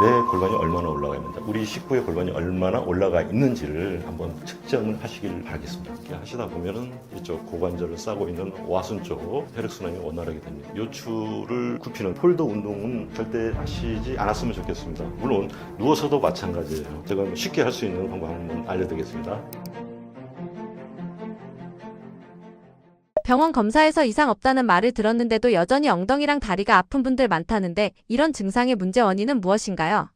내 골반이 얼마나 올라가 있는지, 우리 식구의 골반이 얼마나 올라가 있는지를 한번 측정을 하시길 바라겠습니다. 이렇게 하시다 보면은 이쪽 고관절을 싸고 있는 와순 쪽 혈액순환이 원활하게 됩니다. 요추를 굽히는 폴더 운동은 절대 하시지 않았으면 좋겠습니다. 물론 누워서도 마찬가지예요. 제가 쉽게 할 수 있는 방법 한번 알려드리겠습니다. 병원 검사에서 이상 없다는 말을 들었는데도 여전히 엉덩이랑 다리가 아픈 분들 많다는데 이런 증상의 문제 원인은 무엇인가요?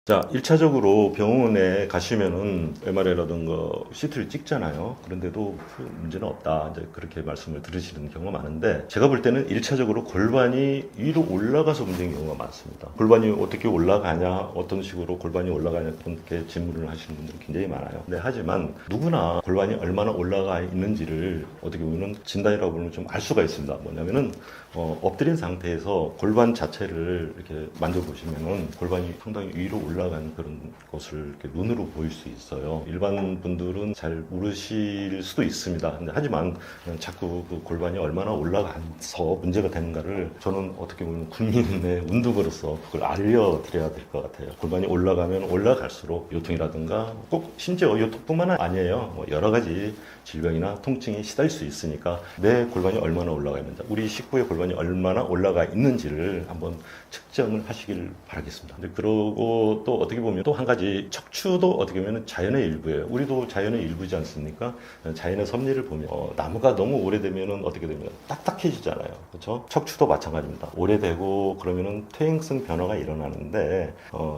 자, 1차적으로 병원에 가시면은 MRI라든가 CT를 찍잖아요. 그런데도 문제는 없다. 이제 그렇게 말씀을 들으시는 경우가 많은데, 제가 볼 때는 1차적으로 골반이 위로 올라가서 문제인 경우가 많습니다. 골반이 어떻게 올라가냐, 어떤 식으로 골반이 올라가냐, 그렇게 질문을 하시는 분들이 굉장히 많아요. 네, 하지만 누구나 골반이 얼마나 올라가 있는지를 어떻게 보면 진단이라고 보면 좀 알 수가 있습니다. 뭐냐면은 엎드린 상태에서 골반 자체를 이렇게 만져보시면은 골반이 상당히 위로 올라간 그런 것을 이렇게 눈으로 보일 수 있어요. 일반 분들은 잘 모르실 수도 있습니다. 근데 하지만 자꾸 그 골반이 얼마나 올라가서 문제가 되는가를 저는 어떻게 보면 국민의 운동으로서 그걸 알려드려야 될 것 같아요. 골반이 올라가면 올라갈수록 요통이라든가, 꼭 심지어 요통뿐만 아니에요. 뭐 여러 가지 질병이나 통증이 시달릴 수 있으니까 내 골반이 얼마나 올라가 있는지, 우리 식구의 골반이 얼마나 올라가 있는지를 한번 측정을 하시길 바라겠습니다. 근데 그러고 또 어떻게 보면 또 한 가지, 척추도 어떻게 보면 자연의 일부예요. 우리도 자연의 일부지 않습니까? 자연의 섭리를 보면 나무가 너무 오래되면은 어떻게 되면 딱딱해지잖아요. 그렇죠? 척추도 마찬가지입니다. 오래되고 그러면은 퇴행성 변화가 일어나는데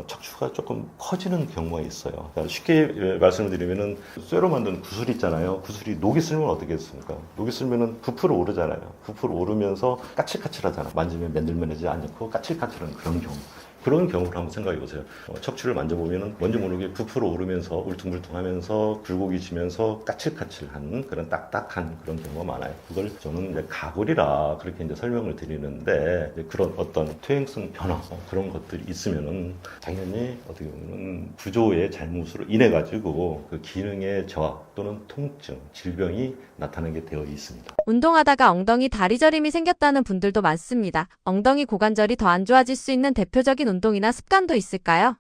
척추가 조금 커지는 경우가 있어요. 그러니까 쉽게 말씀을 드리면은 쇠로 만든 구슬 있잖아요. 구슬이 녹이 슬면 어떻게 했습니까? 녹이 슬면은 부풀어 오르잖아요. 부풀어 오르면서 까칠까칠하잖아. 만지면 맨들맨하지 않고 까칠까칠한 그런 경우. 그런 경우를 한번 생각해 보세요. 척추를 만져보면 뭔지 모르게 부풀어 오르면서 울퉁불퉁하면서 굴곡이 지면서 까칠까칠한 그런 딱딱한 그런 경우가 많아요. 그걸 저는 이제 가골이라 그렇게 이제 설명을 드리는데, 이제 그런 어떤 퇴행성 변화 그런 것들이 있으면은 당연히 어떻게 보면 구조의 잘못으로 인해 가지고 그 기능의 저하 또는 통증, 질병이 나타나게 되어 있습니다. 운동하다가 엉덩이 다리 저림이 생겼다는 분들도 많습니다. 엉덩이 고관절이 더 안 좋아질 수 있는 대표적인 운동이나 습관도 있을까요?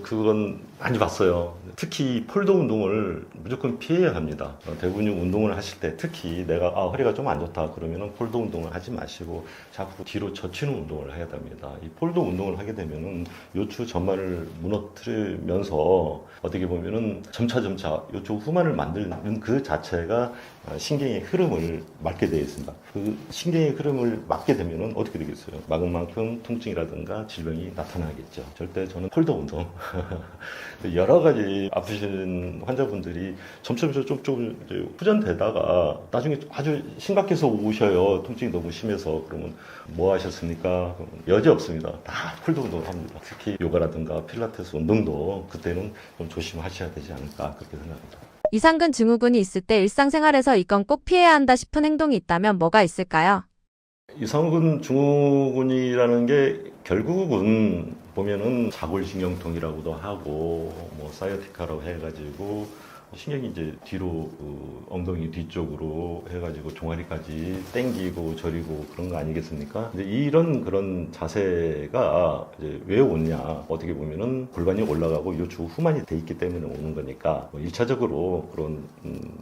그건 많이 봤어요. 특히 폴더 운동을 무조건 피해야 합니다. 대근육 운동을 하실 때 특히 내가 허리가 좀 안 좋다 그러면은 폴더 운동을 하지 마시고 자꾸 뒤로 젖히는 운동을 해야 됩니다. 이 폴더 운동을 하게 되면은 요추 전반을 무너뜨리면서 어떻게 보면은 점차 요추 후만을 만드는 그 자체가 신경의 흐름을 막게 되어 있습니다. 그 신경의 흐름을 막게 되면은 어떻게 되겠어요? 막은 만큼 통증이라든가 질병이 나타나겠죠. 절대 저는 폴더 운동 여러 가지 아프신 환자분들이 점점 이제 후전되다가 나중에 아주 심각해서 오셔요. 통증이 너무 심해서. 그러면 뭐 하셨습니까? 여지 없습니다. 다 폴더 운동을 합니다. 특히 요가라든가 필라테스 운동도 그때는 좀 조심하셔야 되지 않을까 그렇게 생각합니다. 이상근 증후군이 있을 때 일상생활에서 이건 꼭 피해야 한다 싶은 행동이 있다면 뭐가 있을까요? 이상근 증후군이라는 게 결국은 보면은 자골신경통이라고도 하고 뭐 사이어티카라고 해가지고 신경이 이제 뒤로 엉덩이 뒤쪽으로 해가지고 종아리까지 땡기고 저리고 그런 거 아니겠습니까? 이제 이런 그런 자세가 이제 왜 오냐? 어떻게 보면은 골반이 올라가고 요추 후만이 돼 있기 때문에 오는 거니까 1차적으로 그런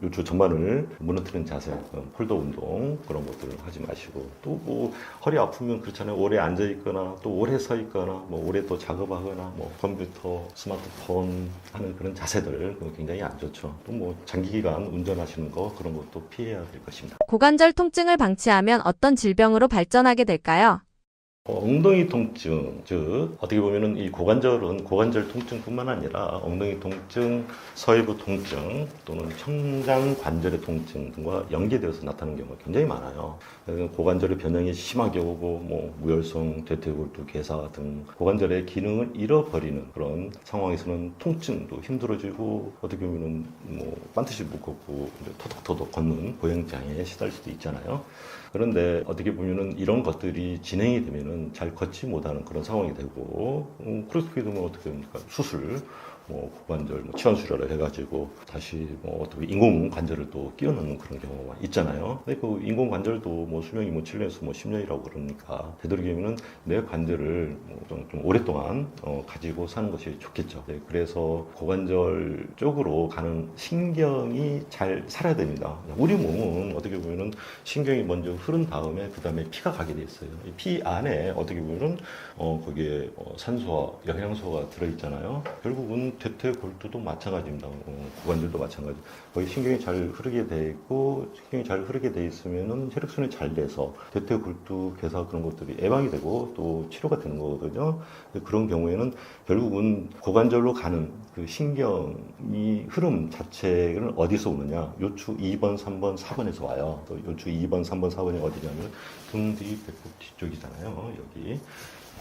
요추 전반을 무너뜨리는 자세, 폴더 운동 그런 것들을 하지 마시고, 또 뭐 허리 아프면 그렇잖아요. 오래 앉아 있거나 또 오래 서 있거나 뭐 오래 또 작업하거나 뭐 컴퓨터, 스마트폰 하는 그런 자세들 굉장히 안 좋죠. 또 뭐 장기기간 운전하시는 거 그런 것도 피해야 될 것입니다. 고관절 통증을 방치하면 어떤 질병으로 발전하게 될까요? 엉덩이 통증, 즉 어떻게 보면은 이 고관절은 고관절 통증뿐만 아니라 엉덩이 통증, 서해부 통증 또는 청장 관절의 통증 등과 연계되어서 나타나는 경우가 굉장히 많아요. 고관절의 변형이 심하게 오고 뭐 무혈성 대퇴골두 괴사 등 고관절의 기능을 잃어버리는 그런 상황에서는 통증도 힘들어지고 어떻게 보면은 뭐 반드시 못 걷고 터덕터덕 걷는 보행장애에 시달릴 수도 있잖아요. 그런데 어떻게 보면은 이런 것들이 진행이 되면은 잘 걷지 못하는 그런 상황이 되고, 그렇게 되면 어떻게 됩니까? 수술, 뭐 고관절 뭐 치환 수술을 해가지고 다시 뭐 어떻게 인공 관절을 또 끼워 넣는 그런 경우가 있잖아요. 근데 그 인공 관절도 뭐 수명이 뭐 7년에서 뭐 10년이라고 그러니까 되도록이면은 내 관절을 좀 오랫동안 가지고 사는 것이 좋겠죠. 네, 그래서 고관절 쪽으로 가는 신경이 잘 살아야 됩니다. 우리 몸은 어떻게 보면은 신경이 먼저 흐른 다음에 그 다음에 피가 가게 돼 있어요. 이 피 안에 어떻게 보면은 거기에 산소와 영양소가 들어있잖아요. 결국은 대퇴골두도 마찬가지입니다. 고관절도 마찬가지. 거기 신경이 잘 흐르게 돼 있고 신경이 잘 흐르게 돼 있으면은 혈액순환이 잘 돼서 대퇴골두 괴사 그런 것들이 예방이 되고 또 치료가 되는 거거든요. 그런 경우에는 결국은 고관절로 가는 그 신경이 흐름 자체는 어디서 오느냐? 요추 2번, 3번, 4번에서 와요. 또 요추 2번, 3번, 4번이 어디냐면 등 뒤 배꼽 뒤쪽이잖아요. 여기.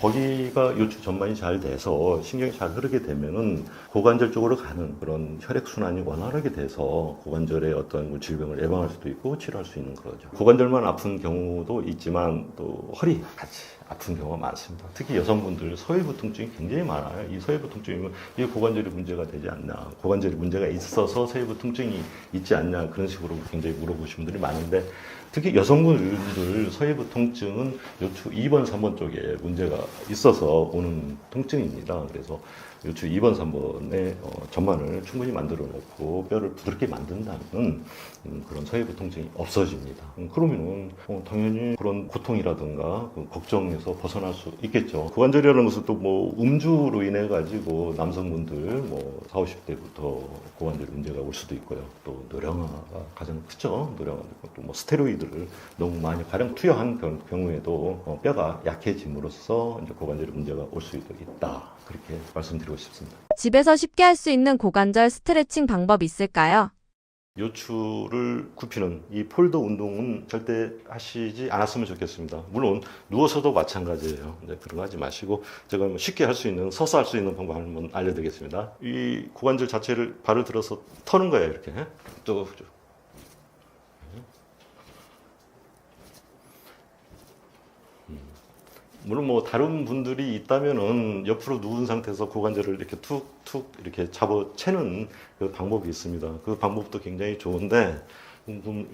거기가 요추 전반이 잘 돼서 신경이 잘 흐르게 되면은 고관절 쪽으로 가는 그런 혈액순환이 원활하게 돼서 고관절의 어떤 질병을 예방할 수도 있고 치료할 수 있는 거죠. 고관절만 아픈 경우도 있지만 또 허리 같이 아픈 경우가 많습니다. 특히 여성분들 서해부 통증이 굉장히 많아요. 이 서해부 통증이면 이 고관절이 문제가 되지 않나, 고관절이 문제가 있어서 서해부 통증이 있지 않냐 그런 식으로 굉장히 물어보시는 분들이 많은데 특히 여성분들 서해부 통증은 요추 2번, 3번 쪽에 문제가 있어서 오는 통증입니다. 그래서 요추 2번, 3번에 전만을 충분히 만들어 놓고 뼈를 부드럽게 만든다면 그런 서해부 통증이 없어집니다. 그러면은 당연히 그런 고통이라든가 그 걱정에서 벗어날 수 있겠죠. 고관절이라는 것은 또 뭐 음주로 인해 가지고 남성분들 뭐 40, 50대부터 고관절 문제가 올 수도 있고요. 또 노령화가 가장 크죠. 노령화 또 뭐 스테로이드를 너무 많이 가령 투여한 경우에도 뼈가 약해짐으로써 이제 고관절 문제가 올 수도 있다. 그렇게 말씀드리고 싶습니다. 집에서 쉽게 할 수 있는 고관절 스트레칭 방법 있을까요? 요추를 굽히는 이 폴더 운동은 절대 하시지 않았으면 좋겠습니다. 물론 누워서도 마찬가지예요. 이제 그런 거 하지 마시고 제가 뭐 쉽게 할 수 있는 서서 할 수 있는 방법 한번 알려드리겠습니다. 이 고관절 자체를 발을 들어서 터는 거예요. 이렇게 쭉. 물론 뭐 다른 분들이 있다면은 옆으로 누운 상태에서 고관절을 이렇게 툭툭 이렇게 잡아 채는 그 방법이 있습니다. 그 방법도 굉장히 좋은데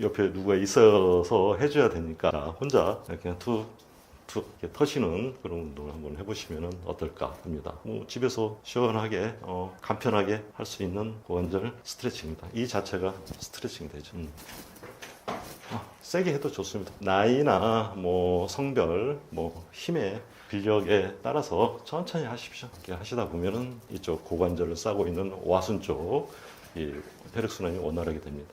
옆에 누가 있어서 해줘야 되니까 혼자 그냥 툭툭 이렇게 터시는 그런 운동을 한번 해보시면 어떨까 합니다. 뭐 집에서 시원하게 간편하게 할 수 있는 고관절 스트레칭입니다. 이 자체가 스트레칭이 되죠. 세게 해도 좋습니다. 나이나 뭐 성별, 뭐 힘의 근력에 따라서 천천히 하십시오. 이렇게 하시다 보면은 이쪽 고관절을 싸고 있는 와순 쪽 이 혈액순환이 원활하게 됩니다.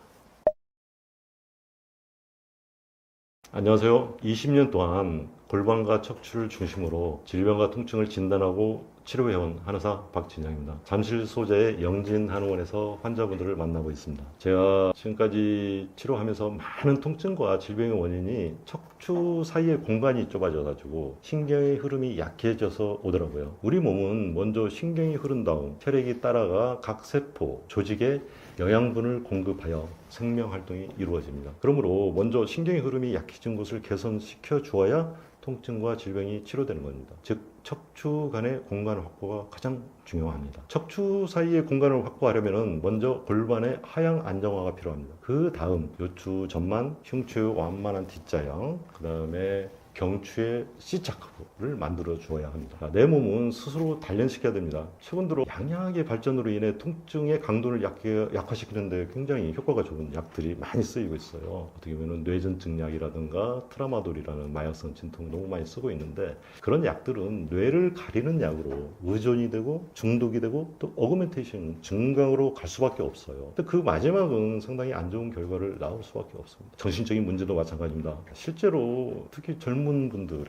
안녕하세요. 20년 동안 골반과 척추를 중심으로 질병과 통증을 진단하고 치료해온 한의사 박진영입니다. 잠실 소재의 영진한의원에서 환자분들을 만나고 있습니다. 제가 지금까지 치료하면서 많은 통증과 질병의 원인이 척추 사이의 공간이 좁아져가지고 신경의 흐름이 약해져서 오더라고요. 우리 몸은 먼저 신경이 흐른 다음 혈액이 따라가 각 세포, 조직에 영양분을 공급하여 생명 활동이 이루어집니다. 그러므로 먼저 신경의 흐름이 약해진 곳을 개선시켜 주어야 통증과 질병이 치료되는 겁니다. 즉 척추 간의 공간 확보가 가장 중요합니다. 척추 사이의 공간을 확보하려면 먼저 골반의 하향 안정화가 필요합니다. 그 다음 요추 전만, 흉추의 완만한 뒷자형, 그 다음에 경추의 C자크를 만들어 주어야 합니다. 내 몸은 스스로 단련시켜야 됩니다. 최근 들어 양양의 발전으로 인해 통증의 강도를 약화시키는데 굉장히 효과가 좋은 약들이 많이 쓰이고 있어요. 어떻게 보면 뇌전증 약이라든가 트라마돌이라는 마약성 진통 너무 많이 쓰고 있는데 그런 약들은 뇌를 가리는 약으로 의존이 되고 중독이 되고 또 어그멘테이션 증강으로 갈 수밖에 없어요. 근데 그 마지막은 상당히 안 좋은 결과를 낳을 수밖에 없습니다. 정신적인 문제도 마찬가지입니다. 실제로 특히 젊은 분들의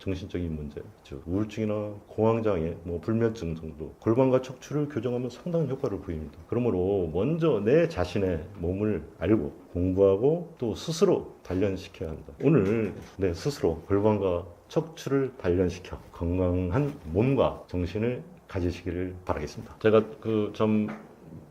정신적인 문제, 즉 우울증이나 공황장애, 뭐 불면증 정도 골반과 척추를 교정하면 상당한 효과를 보입니다. 그러므로 먼저 내 자신의 몸을 알고 공부하고 또 스스로 단련시켜야 합니다. 오늘 내 스스로 골반과 척추를 단련시켜 건강한 몸과 정신을 가지시기를 바라겠습니다. 제가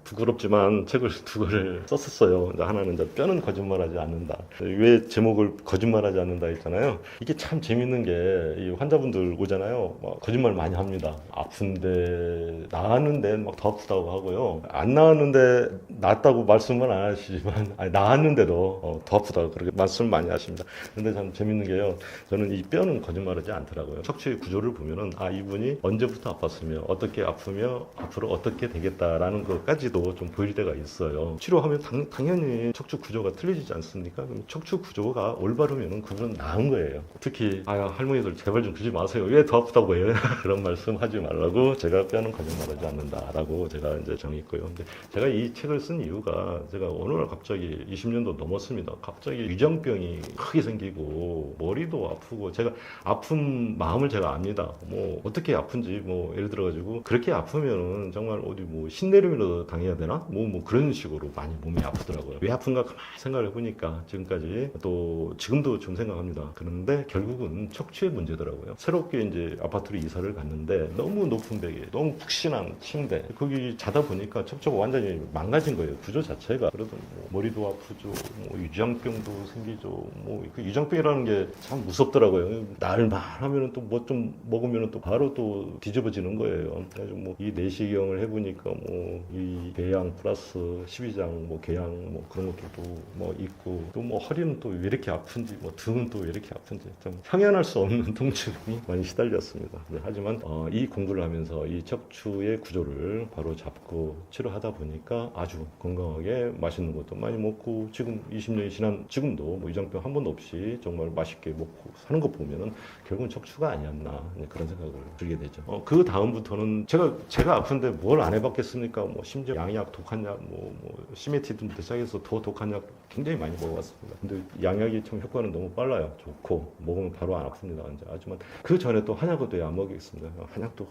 부끄럽지만 책을 두 권을 썼었어요. 이제 하나는 이제 뼈는 거짓말하지 않는다. 왜 제목을 거짓말하지 않는다 했잖아요. 이게 참 재밌는 게 이 환자분들 오잖아요. 막 거짓말 많이 합니다. 아픈데 나았는데 막 더 아프다고 하고요. 안 나았는데 낫다고 말씀은 안 하시지만 아니, 나았는데도 더 아프다고 그렇게 말씀 많이 하십니다. 근데 참 재밌는 게요. 저는 이 뼈는 거짓말하지 않더라고요. 척추의 구조를 보면은 아 이분이 언제부터 아팠으며 어떻게 아프며 앞으로 어떻게 되겠다라는 것까지도 좀 보일 때가 있어요. 치료하면 당연히 척추 구조가 틀려지지 않습니까? 그럼 척추 구조가 올바르면 그분은 나은 거예요. 특히 아 할머니들 제발 좀 그러지 마세요. 왜 더 아프다고 해요? 그런 말씀 하지 말라고 제가 뼈는 거짓말하지 않는다라고 제가 이제 정했고요. 근데 제가 이 책을 쓴 이유가 제가 어느 날 갑자기 20년도 넘었습니다. 갑자기 위장병이 크게 생기고 머리도 아프고 제가 아픈 마음을 제가 압니다. 뭐 어떻게 아픈지 뭐 예를 들어 가지고 그렇게 아프면은 정말 어디 뭐 신내림이라도 당해야 되나? 뭐 그런 식으로 많이 몸이 아프더라고요. 왜 아픈가 가만히 생각을 해보니까 지금까지 또 지금도 좀 생각합니다. 그런데 결국은 척추의 문제더라고요. 새롭게 이제 아파트로 이사를 갔는데 너무 높은 베개, 너무 푹신한 침대 거기 자다 보니까 척추가 완전히 망가진 거예요. 구조 자체가. 그래도 뭐 머리도 아프죠. 뭐 위장병도 생기죠. 뭐 그 위장병이라는 게 참 무섭더라고요. 날만 하면은 또 뭐 좀 먹으면은 또 바로 또 뒤집어지는 거예요. 그래서 뭐 이 내시경을 해보니까 뭐 이 궤양 플러스 12장 뭐 궤양 뭐 그런 것들도 뭐 있고 또 뭐 허리는 또 왜 이렇게 아픈지 뭐 등은 또 왜 이렇게 아픈지 좀 형연할 수 없는 통증이 많이 시달렸습니다. 하지만 이 공부를 하면서 이 척추의 구조를 바로 잡고 치료하다 보니까 아주 건강하게 맛있는 것도 많이 먹고 지금 20년이 지난 지금도 뭐 위장병 한 번도 없이 정말 맛있게 먹고 사는 것 보면은 결국은 척추가 아니었나 그런 생각을 들게 되죠. 그 다음부터는 제가 아픈데 뭘 안 해봤겠습니까? 뭐 심지어 양약, 독한 약, 뭐 시메티든부터 시작해서 더 독한 약 굉장히 많이 먹어봤습니다. 근데 양약이 참 효과는 너무 빨라요. 좋고 먹으면 바로 안 아픕니다. 이제. 하지만 그 전에 또 한약도 왜 안 먹겠습니다. 한약도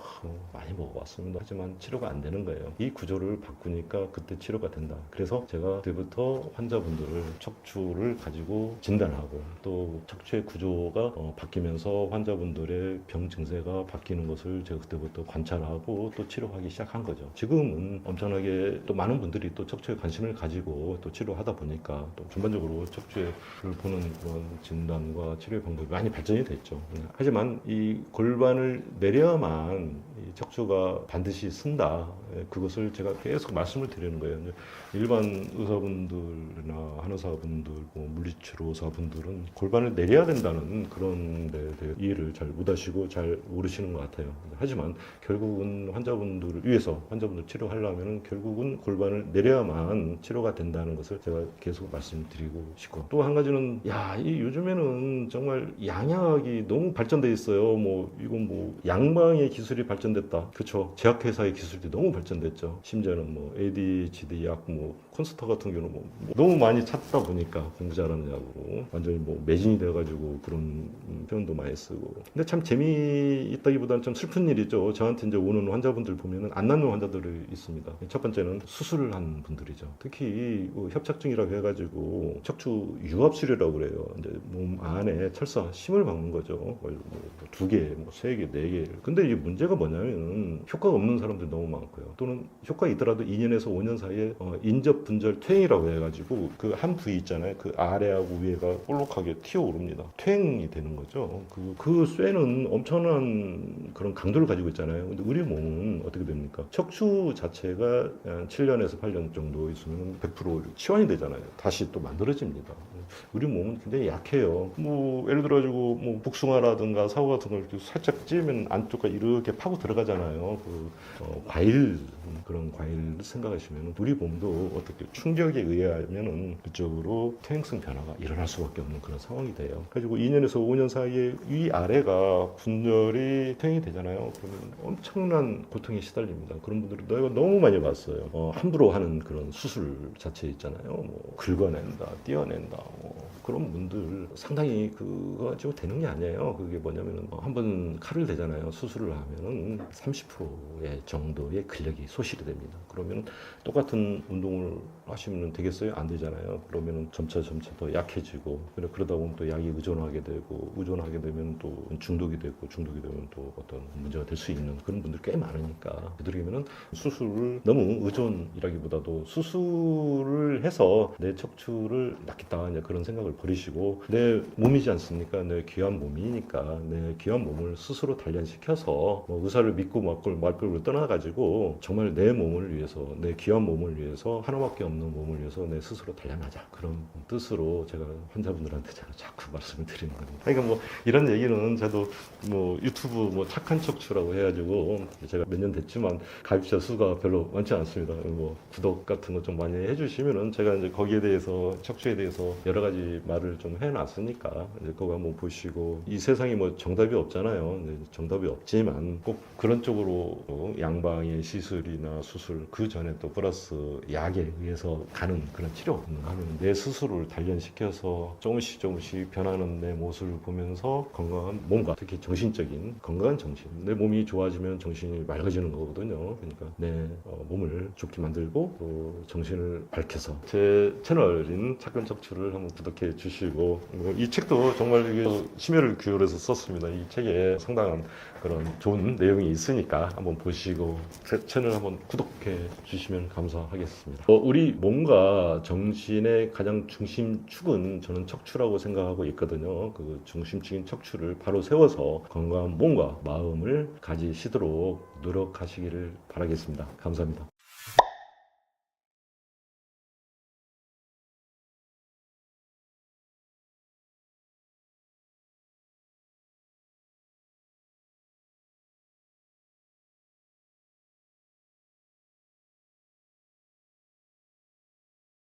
많이 먹어봤습니다. 하지만 치료가 안 되는 거예요. 이 구조를 바꾸니까 그때 치료가 된다. 그래서 제가 그때부터 환자분들을 척추를 가지고 진단하고 또 척추의 구조가 바뀌면서 환자분들의 병 증세가 바뀌는 것을 제가 그때부터 관찰하고 또 치료하기 시작한 거죠. 지금은 엄청나게 또 많은 분들이 또 척추에 관심을 가지고 또 치료하다 보니까 또 전반적으로 척추를 보는 그런 진단과 치료 방법이 많이 발전이 됐죠. 하지만 이 골반을 내려야만 이 척추가 반드시 쓴다. 그것을 제가 계속 말씀을 드리는 거예요. 일반 의사분들이나 한의사분들, 물리치료 의사분들은 골반을 내려야 된다는 그런 데 대해 이해를 잘 못하시고 잘 모르시는 것 같아요. 하지만 결국은 환자분들을 위해서 환자분들 치료하려면 결국은 골반을 내려야만 치료가 된다는 것을 제가 계속 말씀드리고 싶고 또 한 가지는 이 요즘에는 정말 양약이 너무 발전돼 있어요. 이건 양방의 기술이 발전됐다. 그렇죠. 제약회사의 기술이 너무 발전됐죠. 심지어는 ADHD 약, 콘스터 같은 경우는 너무 많이 찾다 보니까 공부 잘하는 약으로 완전히 매진이 돼가지고 그런 표현도 많이 쓰고. 근데 참 재미있다기보다는 좀 슬픈 일이죠. 저한테 이제 오는 환자분들 보면은 안 낫는 환자들이 있습니다. 첫 번째는 수술을 한 분들이죠. 특히 협착증이라고 해가지고 척추 유압술이라고 그래요. 이제 몸 안에 철사 심을 박는 거죠. 2개, 3개, 4개. 근데 이 문제가 뭐냐면은 효과가 없는 사람들이 너무 많고요. 또는 효과 있더라도 2년에서 5년 사이에 인접 분절 퇴행이라고 해가지고 그 한 부위 있잖아요. 그 아래하고 위에가 볼록하게 튀어오릅니다. 퇴행이 되는 거죠. 그 쇠는 엄청난 그런 강도를 가지고 있잖아요. 근데 우리 몸은 어떻게 됩니까? 척추 자체가 7년에서 8년 정도 있으면 100% 치환이 되잖아요. 다시 또 만들어집니다. 우리 몸은 굉장히 약해요. 예를 들어가지고 복숭아라든가 사과 같은 걸 살짝 찌면 안쪽까지 이렇게 파고 들어가잖아요. 과일 그런 과일을 생각하시면 우리 몸도 어떻게 충격에 의하면은 그쪽으로 퇴행성 변화가 일어날 수밖에 없는 그런 상황이 돼요. 가지고 2년에서 5년 사이에 위 아래가 분절이 퇴행이 되잖아요. 그러면 엄청난 고통에 시달립니다. 그런 분들이 내가 너무 많이 봤어요. 함부로 하는 그런 수술 자체 있잖아요. 긁어낸다, 띄어낸다, 그런 분들 상당히 그거 좀 되는 게 아니에요. 그게 뭐냐면은 한번 칼을 대잖아요. 수술을 하면은 30%의 정도의 근력이 소실이 됩니다. 그러면 똑같은 운동을 하시면 되겠어요? 안 되잖아요. 그러면은 점차 더 약해지고 그러다 보면 또 약이 의존하게 되고 의존하게 되면 또 중독이 되고 중독이 되면 또 어떤 문제가 될 수 있는 그런 분들 꽤 많으니까 그들에게는 수술을 너무 의존이라기보다도 수술을 해서 내 척추를 낫겠다 이제 그런 생각을 버리시고 내 몸이지 않습니까? 내 귀한 몸이니까 내 귀한 몸을 스스로 단련시켜서 뭐 의사를 믿고 말걸로 떠나가지고 정말 내 몸을 위해서 내 귀한 몸을 위해서 하나밖에 없는 몸을 위해서 내 스스로 단련하자 그런 뜻으로 제가 환자분들한테 제가 자꾸 말씀을 드리는 겁니다. 그러니까 뭐 이런 얘기는 저도 뭐 유튜브 뭐 착한 척추라고 해가지고 제가 몇 년 됐지만 가입자 수가 별로 많지 않습니다. 뭐 구독 같은 거 좀 많이 해주시면은 제가 이제 거기에 대해서 척추에 대해서 여러 가지 말을 좀 해놨으니까 이제 그거 한번 보시고 이 세상에 뭐 정답이 없잖아요. 정답이 없지만 꼭 그런 쪽으로 양방의 시술이나 수술 그 전에 또 플러스 약에 의해서 가는 그런 치료 하면 내 스스로를 단련시켜서 조금씩 변하는 내 모습을 보면서 건강한 몸과 특히 정신적인 건강한 정신 내 몸이 좋아지면 정신이 맑아지는 거거든요. 그러니까 내 몸을 좋게 만들고 또 정신을 밝혀서 제 채널인 착한 척추를 한번 구독해 주시고 이 책도 정말 이게 심혈을 기울여서 썼습니다. 이 책에 상당한 그런 좋은 내용이 있으니까 한번 보시고 제 채널 한번 구독해 주시면 감사하겠습니다. 우리 몸과 정신의 가장 중심축은 저는 척추라고 생각하고 있거든요. 그 중심축인 척추를 바로 세워서 건강한 몸과 마음을 가지시도록 노력하시기를 바라겠습니다. 감사합니다.